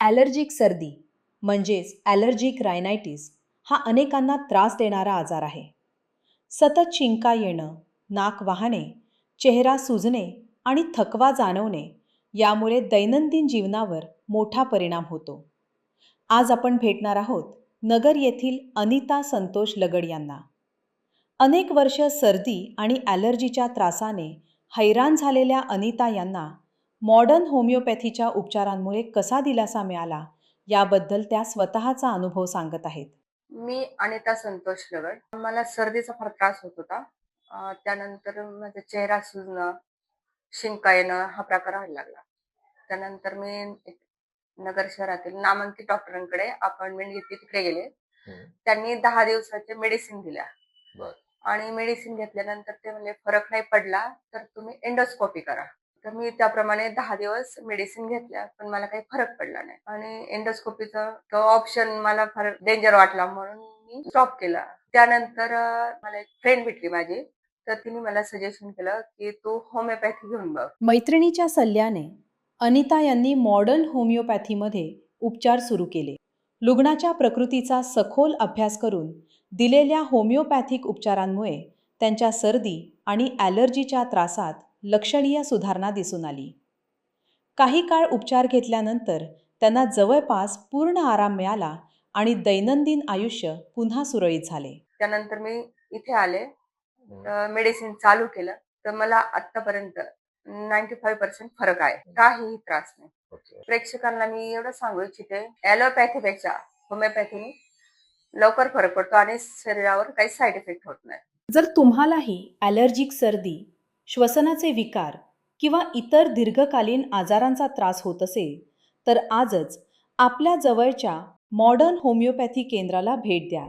Allergic सर्दी म्हणजेच allergic रायनायटिस हा अनेकांना त्रास देणारा आजार आहे. सतत शिंका येणं, नाक वाहणे, चेहरा सुजणे आणि थकवा जाणवणे यामुळे दैनंदिन जीवनावर मोठा परिणाम होतो. आज आपण भेटणार आहोत नगर येथील अनिता संतोष लगड यांना. अनेक वर्ष सर्दी आणि ॲलर्जीच्या त्रासाने हैराण झालेल्या अनिता यांना मॉडर्न होमिओपॅथीच्या उपचारांमुळे कसा दिलासा मिळाला याबद्दल त्या स्वतःचा अनुभव सांगत आहेत. मी अनिता संतोष लगड. मला सर्दीचा फार त्रास होत होता. त्यानंतर माझा चेहरा सुजणं, शिंका येणं हा प्रकार व्हायला लागला. त्यानंतर मी एक नगर शहरातील नामांकित डॉक्टरांकडे अपॉइंटमेंट घेतली, तिकडे गेले. त्यांनी 10 दिवसाचे मेडिसिन दिल्या. आणि मेडिसिन घेतल्यानंतर ते म्हणले फरक नाही पडला तर तुम्ही एंडोस्कोपी करा. तर मी त्याप्रमाणे 10 दिवस मेडिसिन घेतल्या, पण मला काही फरक पडला नाही. आणि एंडोस्कोपीचा तो ऑप्शन मला फार डेंजर वाटला म्हणून मी स्टॉप केला. त्यानंतर मला एक फ्रेंड भेटली माझी, तर तिने मला सजेशन केलं की तू होमिओपॅथी घेऊन बघ. मैत्रिणीच्या सल्ल्याने अनिता यांनी मॉडर्न होमिओपॅथीमध्ये उपचार सुरू केले. रुग्णाच्या प्रकृतीचा सखोल अभ्यास करून दिलेल्या होमिओपॅथिक उपचारांमुळे त्यांच्या सर्दी आणि ॲलर्जीच्या त्रासात लक्षणीय सुधारणा दिसून आली. काही काळ उपचार घेतल्यानंतर त्यांना जवळपास पूर्ण आराम मिळाला आणि दैनंदिन आयुष्य पुन्हा सुरळीत झाले. त्यानंतर मी इथे आले, मेडिसिन चालू केलं, तर मला आतापर्यंत 95% फरक आहे. काहीही त्रास नाही. प्रेक्षकांना मी एवढं सांगू इच्छिते, ॲलोपॅथीपेक्षा होमिओपॅथीने लवकर फरक पडतो आणि शरीरावर काही साईड इफेक्ट होत नाही. जर तुम्हालाही ॲलर्जिक सर्दी, श्वसनाचे विकार किंवा इतर दीर्घकालीन आजारांचा त्रास होत असेल तर आजच आपल्या जवळच्या मॉडर्न होमिओपॅथी केंद्राला भेट द्या.